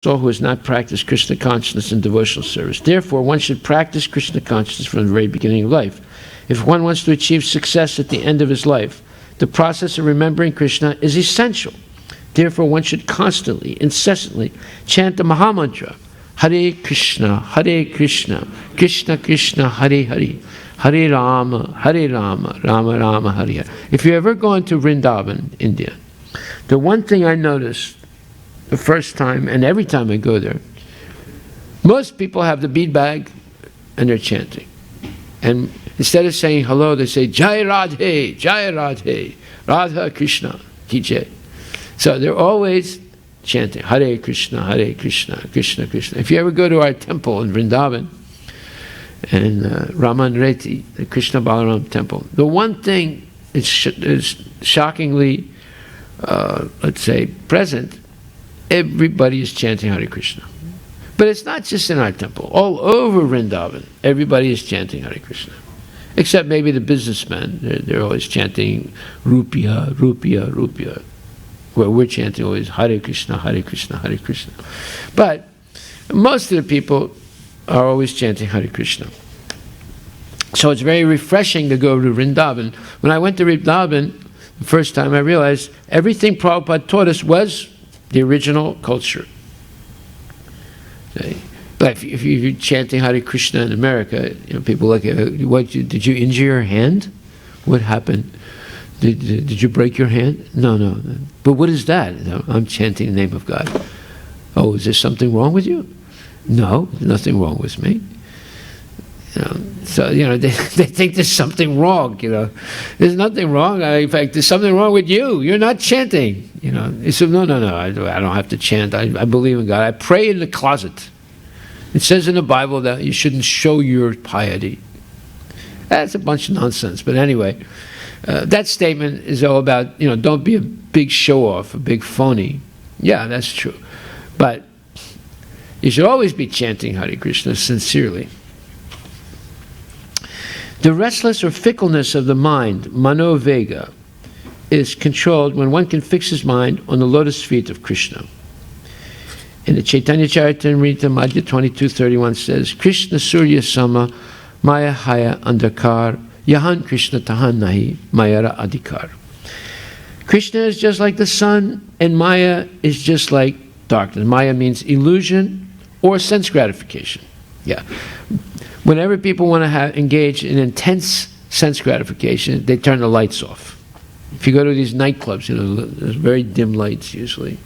soul who has not practiced Krishna consciousness in devotional service. Therefore, one should practice Krishna consciousness from the very beginning of life. If one wants to achieve success at the end of his life, the process of remembering Krishna is essential. Therefore, one should constantly, incessantly chant the Mahamantra, Hare Krishna, Krishna Krishna, Hare Hare, Hare Rama, Rama Rama, Hare Hare. If you ever go into Vrindavan, India, the one thing I noticed the first time, and every time I go there, most people have the bead bag and they're chanting. And instead of saying hello, they say Jai Radhe, Radha Krishna, Ki Jai. So they're always chanting Hare Krishna, Krishna Krishna. If you ever go to our temple in Vrindavan, and Raman Reti, the Krishna Balaram temple, the one thing is shockingly, let's say, present. Everybody is chanting Hare Krishna. But it's not just in our temple. All over Vrindavan, everybody is chanting Hare Krishna. Except maybe the businessmen. They're always chanting Rupiah, Rupiah, Rupiah. Where we're chanting always Hare Krishna, Hare Krishna, Hare Krishna. But most of the people are always chanting Hare Krishna. So it's very refreshing to go to Vrindavan. When I went to Vrindavan, the first time I realized everything Prabhupada taught us was the original culture. Okay. But if you're chanting Hare Krishna in America, people look at did you injure your hand? What happened? Did you break your hand? No. But what is that? I'm chanting the name of God. Oh, is there something wrong with you? No, nothing wrong with me. So they think there's something wrong. There's nothing wrong. In fact, there's something wrong with you. You're not chanting. He said, no. I don't have to chant. I believe in God. I pray in the closet. It says in the Bible that you shouldn't show your piety. That's a bunch of nonsense. But anyway, that statement is all about don't be a big show off, a big phony. Yeah, that's true. But you should always be chanting Hare Krishna sincerely. The restless or fickleness of the mind, manovega, is controlled when one can fix his mind on the lotus feet of Krishna. In the Chaitanya Charitamrita, Madhya 22:31 says, Krishna Surya Sama, Maya Haya Andakar, Yahan Krishna Tahan Nahi, Mayara Adhikar. Krishna is just like the sun, and Maya is just like darkness. Maya means illusion or sense gratification. Yeah. Whenever people want to engage in intense sense gratification, they turn the lights off. If you go to these nightclubs, there's very dim lights usually.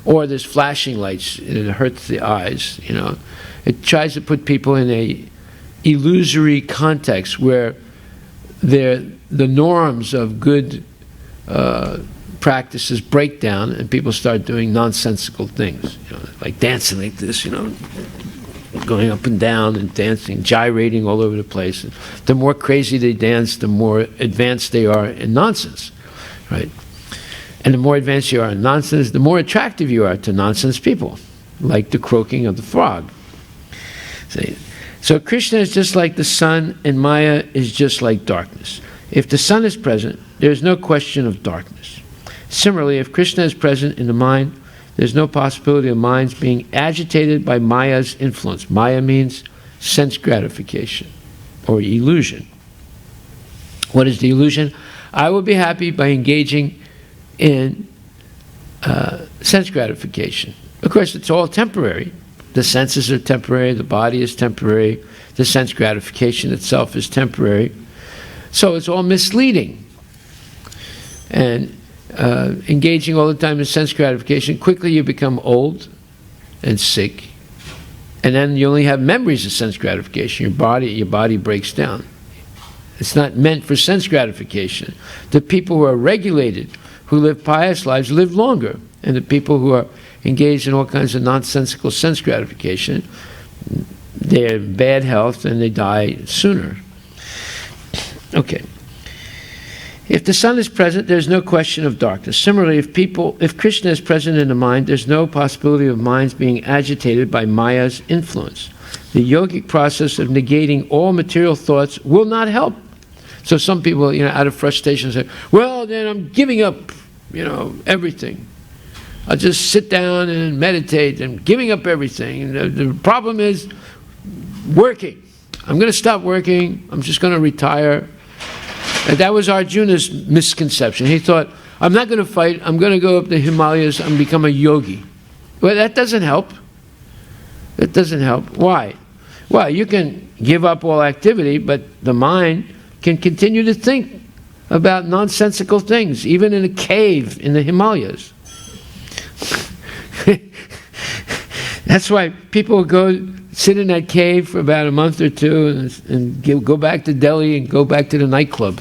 Or there's flashing lights, and it hurts the eyes, It tries to put people in a illusory context where the norms of good practices break down and people start doing nonsensical things, like dancing like this, going up and down and dancing, gyrating all over the place. And the more crazy they dance, the more advanced they are in nonsense, right? And the more advanced you are in nonsense, the more attractive you are to nonsense people, like the croaking of the frog. So Krishna is just like the sun, and Maya is just like darkness. If the sun is present, there is no question of darkness. Similarly, if Krishna is present in the mind, there's no possibility of minds being agitated by Maya's influence. Maya means sense gratification or illusion. What is the illusion? I will be happy by engaging in sense gratification. Of course, it's all temporary. The senses are temporary, the body is temporary, the sense gratification itself is temporary. So it's all misleading. And engaging all the time in sense gratification, quickly you become old and sick, and then you only have memories of sense gratification. Your body breaks down. It's not meant for sense gratification. The people who are regulated, who live pious lives, live longer, and the people who are engaged in all kinds of nonsensical sense gratification, they're in bad health and they die sooner. Okay. If the sun is present, there's no question of darkness. Similarly, if Krishna is present in the mind, there's no possibility of minds being agitated by Maya's influence. The yogic process of negating all material thoughts will not help. So some people, out of frustration say, well, then I'm giving up, everything. I'll just sit down and meditate and giving up everything. And the problem is working. I'm going to stop working. I'm just going to retire. And that was Arjuna's misconception. He thought, I'm not going to fight. I'm going to go up the Himalayas and become a yogi. Well, that doesn't help. That doesn't help. Why? Well, you can give up all activity, but the mind can continue to think about nonsensical things, even in a cave in the Himalayas. That's why people go sit in that cave for about a month or two and go back to Delhi and go back to the nightclub.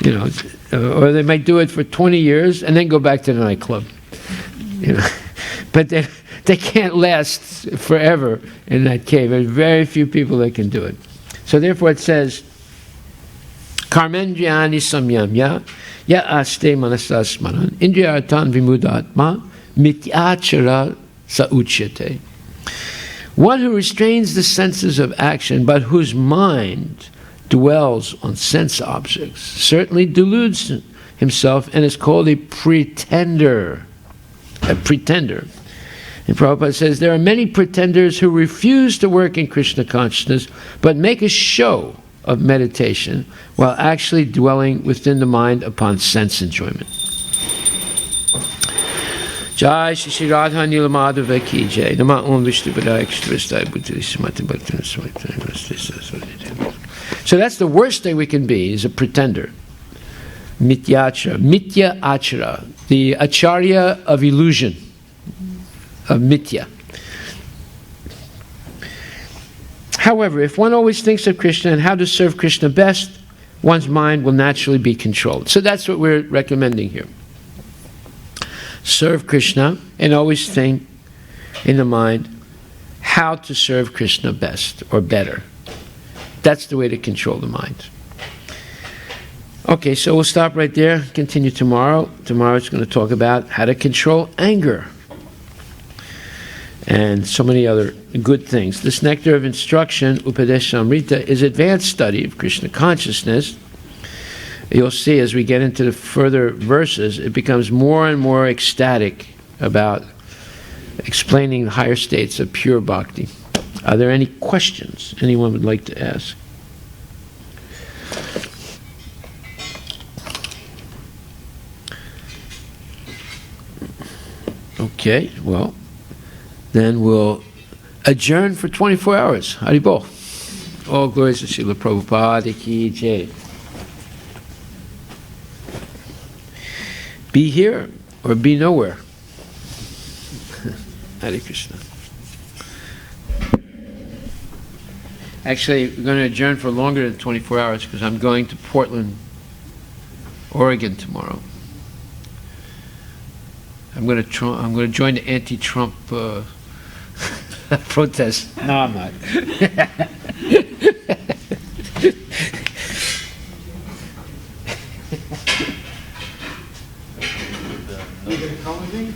You know, or they might do it for 20 years and then go back to the nightclub. You know, but they can't last forever in that cave. There's very few people that can do it. So therefore it says, Karmendriyani samyamya ya aste manasasmaran indriyartan vimudatma mityachara sauchyate. One who restrains the senses of action, but whose mind dwells on sense objects, certainly deludes himself and is called a pretender. A pretender. And Prabhupada says, there are many pretenders who refuse to work in Krishna consciousness, but make a show of meditation while actually dwelling within the mind upon sense enjoyment. Jai Shri Radha Nila Madhava Ki Jai. Nama Om Vishnu Padaya Krishna Vistai Buddhi Samati Bhakti Samati. So that's the worst thing we can be, is a pretender. Mityachara. Mitya Achara. The Acharya of illusion. Of Mitya. However, if one always thinks of Krishna and how to serve Krishna best, one's mind will naturally be controlled. So that's what we're recommending here. Serve Krishna and always think in the mind how to serve Krishna best or better. That's the way to control the mind. Okay, so we'll stop right there, continue tomorrow. Tomorrow it's going to talk about how to control anger and so many other good things. This nectar of instruction, Upadeshamrita, is advanced study of Krishna consciousness. You'll see as we get into the further verses, it becomes more and more ecstatic about explaining the higher states of pure bhakti. Are there any questions anyone would like to ask? Okay, well, then we'll adjourn for 24 hours. Haribol. All glories to Srila Prabhupada Ki Jai. Be here or be nowhere. Hare Krishna. Actually, we're going to adjourn for longer than 24 hours because I'm going to Portland, Oregon tomorrow. I'm going to join the anti-Trump protest. No, I'm not. You gonna come with me?